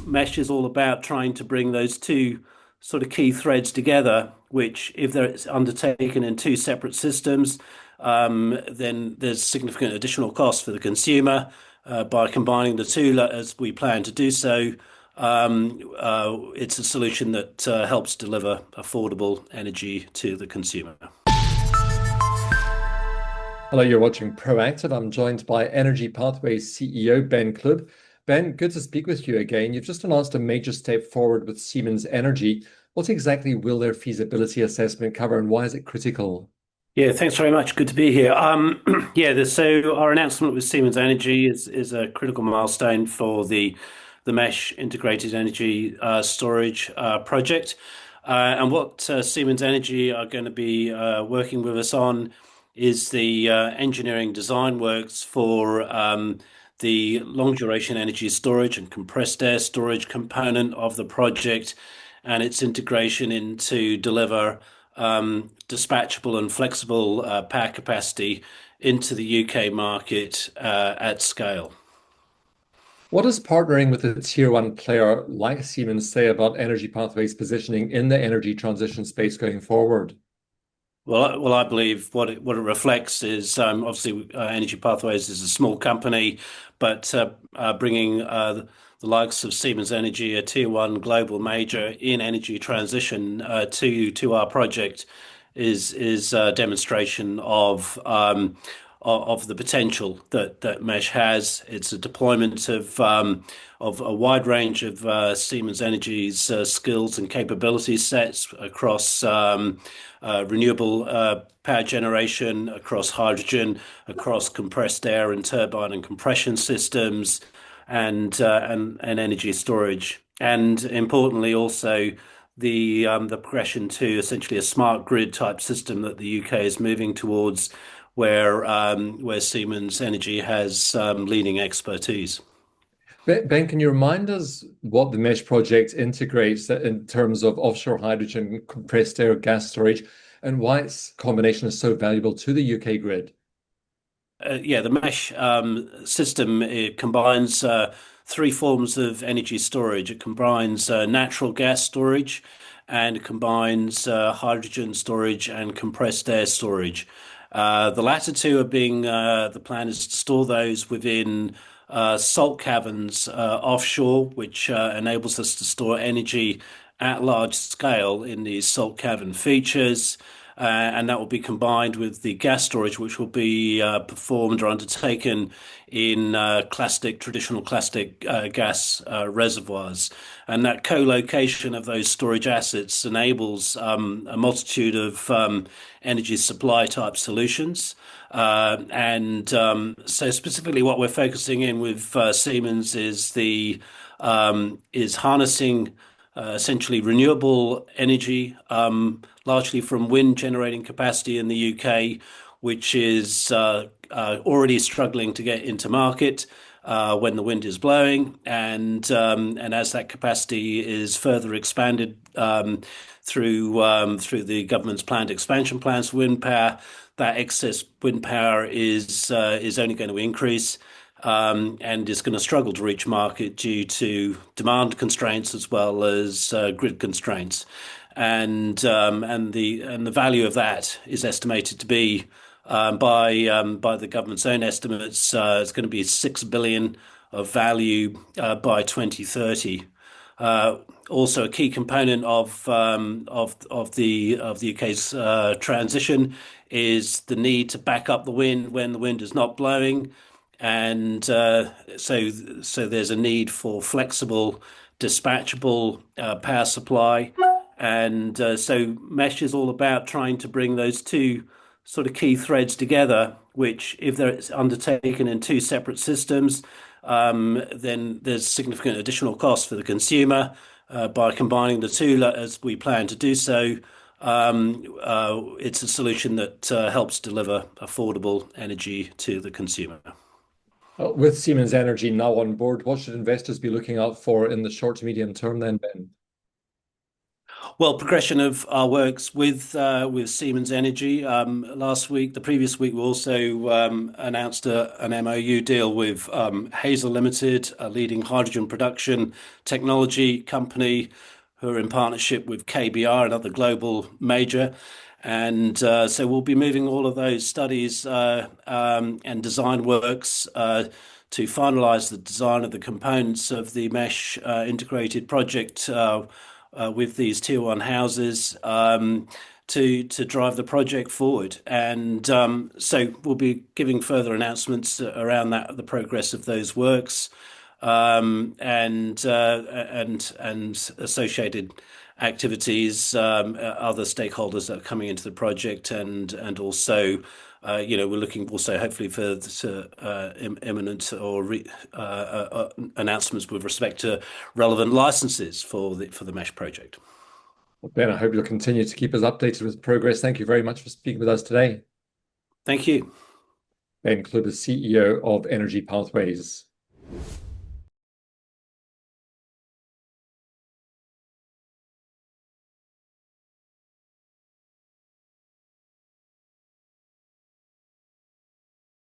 mesh is all about trying to bring those two sort of key threads together, which if they're undertaken in two separate systems, then there's significant additional cost for the consumer. By combining the two, as we plan to do so, it's a solution that helps deliver affordable energy to the consumer. Hello, you're watching Proactive. I'm joined by Energy Pathways CEO Ben Clubb. Ben, good to speak with you again. You've just announced a major step forward with Siemens Energy. What exactly will their feasibility assessment cover and why is it critical? Yeah, thanks very much. Good to be here. So our announcement with Siemens Energy is a critical milestone for the Mesh Integrated Energy Storage project. And what Siemens Energy are going to be working with us on is the engineering design works for the long duration energy storage and compressed air storage component of the project and its integration into deliver dispatchable and flexible power capacity into the UK market at scale. What does partnering with a tier one player like Siemens say about Energy Pathways' positioning in the energy transition space going forward? Well, I believe what it reflects is obviously Energy Pathways is a small company, but bringing the likes of Siemens Energy, a tier one global major in energy transition, to our project is a demonstration of the potential that Mesh has. It's a deployment of a wide range of Siemens Energy's skills and capability sets across renewable power generation, across hydrogen, across compressed air and turbine and compression systems, and energy storage. And importantly, also the progression to essentially a smart grid type system that the UK is moving towards, where Siemens Energy has leading expertise. Ben, can you remind us what the Mesh project integrates in terms of offshore hydrogen, compressed air, gas storage, and why its combination is so valuable to the UK grid? The mesh system, it combines three forms of energy storage. It combines natural gas storage, and it combines hydrogen storage and compressed air storage. The latter two are being the plan is to store those within salt caverns offshore, which enables us to store energy at large scale in these salt cavern features. And that will be combined with the gas storage, which will be performed or undertaken in traditional classic gas reservoirs. And that co-location of those storage assets enables a multitude of energy supply type solutions. So specifically what we're focusing in with Siemens is harnessing essentially renewable energy, largely from wind generating capacity in the UK, which is already struggling to get into market when the wind is blowing, and as that capacity is further expanded through the government's planned expansion plans for wind power, that excess wind power is only going to increase. And is going to struggle to reach market due to demand constraints as well as grid constraints, and the value of that is estimated to be by the government's own estimates, it's going to be 6 billion of value by 2030. Also, a key component of the UK's transition is the need to back up the wind when the wind is not blowing. And so there's a need for flexible, dispatchable power supply. And so Mesh is all about trying to bring those two sort of key threads together, which if they're undertaken in two separate systems, then there's significant additional cost for the consumer. By combining the two, as we plan to do so, it's a solution that helps deliver affordable energy to the consumer. With Siemens Energy now on board, what should investors be looking out for in the short to medium term then, Ben? Well, progression of our works with Siemens Energy. The previous week, we also announced an MOU deal with Hazel Limited, a leading hydrogen production technology company, who are in partnership with KBR, another global major. And so we'll be moving all of those studies and design works to finalize the design of the components of the mesh integrated project with these tier one houses to drive the project forward. And so we'll be giving further announcements around that, the progress of those works, and associated activities, other stakeholders that are coming into the project, and also, we're looking also hopefully for imminent announcements with respect to relevant licenses for the mesh project. Well, Ben, I hope you'll continue to keep us updated with progress. Thank you very much for speaking with us today. Thank you. Ben Clubb is CEO of Energy Pathways.